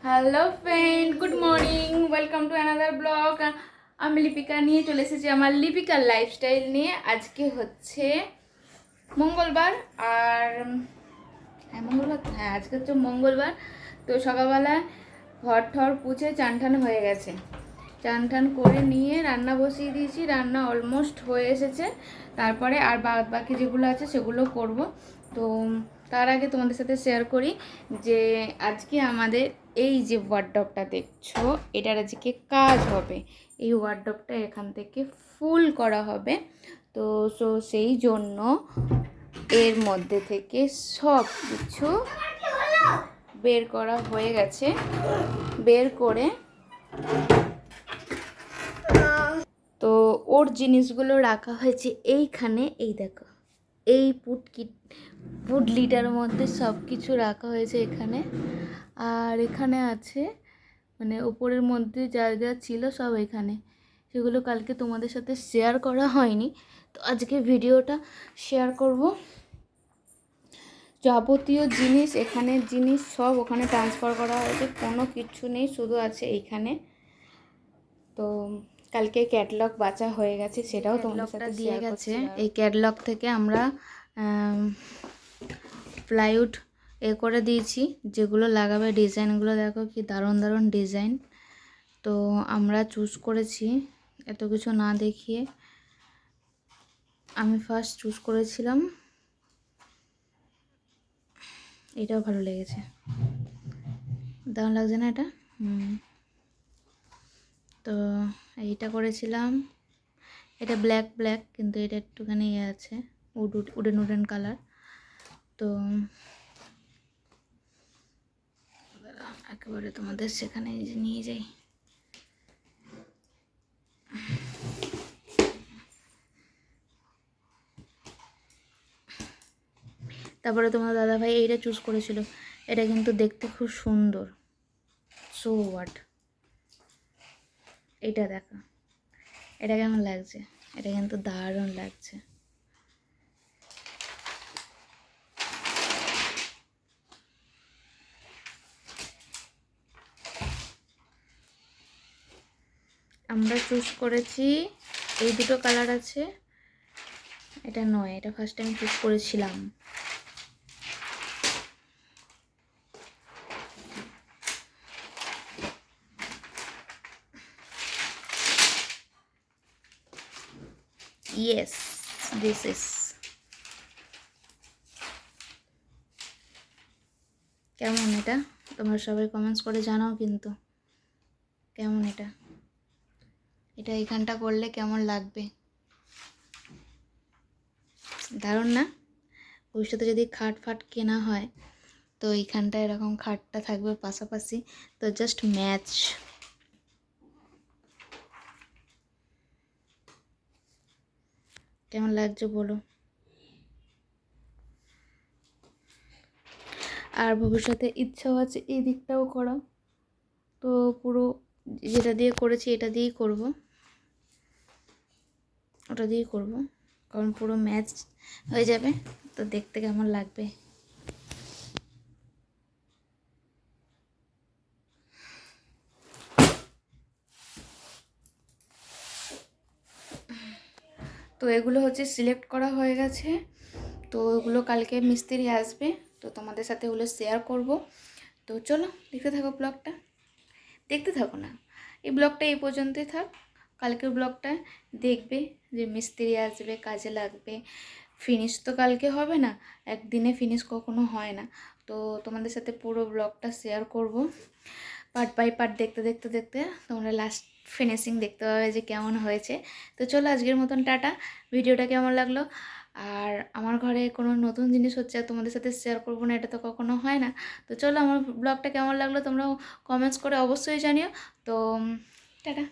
Hello friend, good morning, welcome to another blog. আমি লিপিকা নিয়ে চলে এসেছি আমার লিপিকার লাইফস্টাইল নিয়ে। আজকে হচ্ছে মঙ্গলবার, আর আজকে হচ্ছে মঙ্গলবার। তো সকালবেলায় ঘর ঠর পুছে চান টান হয়ে গেছে, চান টান করে নিয়ে রান্না বসিয়ে দিয়েছি। রান্না অলমোস্ট হয়ে এসেছে, তারপরে আর বাকি যেগুলো আছে সেগুলো করব। তো তার আগে তোমাদের সাথে শেয়ার করি যে আজকে আমাদের এই যে ওয়ার্ডরোবটা দেখছো, এটার আজকে কাজ হবে। এই ওয়ার্ডরোবটা এখান থেকে ফুল করা হবে। তো সেই জন্য এর মধ্যে থেকে সব কিছু বের করা হয়ে গেছে। বের করে তো ওর জিনিসগুলো রাখা হয়েছে এইখানে। এই দেখো, এই পুটলিটার মধ্যে সব কিছু রাখা হয়েছে এখানে। আর এখানে আছে মানে ওপরের মধ্যে যা যা ছিল সব এখানে, সেগুলো কালকে তোমাদের সাথে শেয়ার করা হয়নি, তো আজকে ভিডিওটা শেয়ার করব। যাবতীয় জিনিস, এখানের জিনিস সব ওখানে ট্রান্সফার করা হয়েছে, কোনো কিছু নেই, শুধু আছে এইখানে। তো কালকে ক্যাটলগ বাঁচা হয়ে গেছে, সেটাও তোমাদের সাথে দিয়ে গেছে। এই ক্যাটলগ থেকে আমরা প্লাইউড করে দিয়েছি, যেগুলো লাগাবে। ডিজাইনগুলো দেখো কি দারুণ দারুণ ডিজাইন। তো আমরা চুজ করেছি, এত কিছু না দেখিয়ে। আমি ফার্স্ট চুজ করেছিলাম, এটাও ভালো লেগেছে, দারুণ লাগছে না এটা? তো এইটা করেছিলাম, এটা ব্ল্যাক কিন্তু এটা একটুখানি ইয়ে আছে, উডেন কালার। তো একেবারে তোমাদের সেখানে নিয়ে যাই। তারপরে তোমার দাদাভাই এইটা চুজ করেছিল, এটা কিন্তু দেখতে খুব সুন্দর। সো হোয়াট, এটা দেখো, এটা কেমন লাগছে? এটা কিন্তু দারুণ লাগছে। আমরা চুজ করেছি, এই দুটো কালার আছে, এটা নয়, এটা ফার্স্ট টাইম চুজ করেছিলাম। Yes, this is. কেমন এটা? তোমরা সবাই কমেন্টস করে জানাও কিন্তু কেমন এটা। এটা এইখানটা করলে কেমন লাগবে? দারুণ না? ভবিষ্যতে যদি খাট ফাট কেনা হয় তো এইখানটা এরকম খাটটা থাকবে পাশাপাশি, তো জাস্ট ম্যাচ। কেমন লাগছে বলো? আর ভবিষ্যতে ইচ্ছাও আছে এই দিকটাও করা। তো পুরো যেটা দিয়ে করেছি এটা দিয়েই করব, ওটা দিয়েই করব, কারণ পুরো ম্যাচ হয়ে যাবে। তো দেখতে কেমন লাগবে? তো এগুলো হচ্ছে সিলেক্ট করা হয়ে গেছে। তো এগুলো কালকে মিস্ত্রি আসবে, তো তোমাদের সাথে ওগুলো শেয়ার করব। তো চলো দেখতে থাকো ব্লগটা, দেখতে থাকো না, এই ব্লগটা এই পর্যন্তই থাক। কালকের ব্লগটা দেখবে যে মিস্ত্রি আসবে, কাজে লাগবে। ফিনিশ তো কালকে হবে না, একদিনে ফিনিশ কখনো হয় না। তো তোমাদের সাথে পুরো ব্লগটা শেয়ার করব, পার্ট বাই পার্ট দেখতে দেখতে দেখতে তোমরা লাস্ট ফিনিশিং দেখতে পাবে যে কেমন হয়েছে। তো চলো আজকের মতন টাটা। ভিডিওটা কেমন লাগলো? আর আমার ঘরে কোনো নতুন জিনিস হচ্ছে আর তোমাদের সাথে শেয়ার করবো না, এটা তো কখনো হয় না। তো চলো আমার ব্লগটা কেমন লাগলো তোমরা কমেন্টস করে অবশ্যই জানিও। তো টাটা।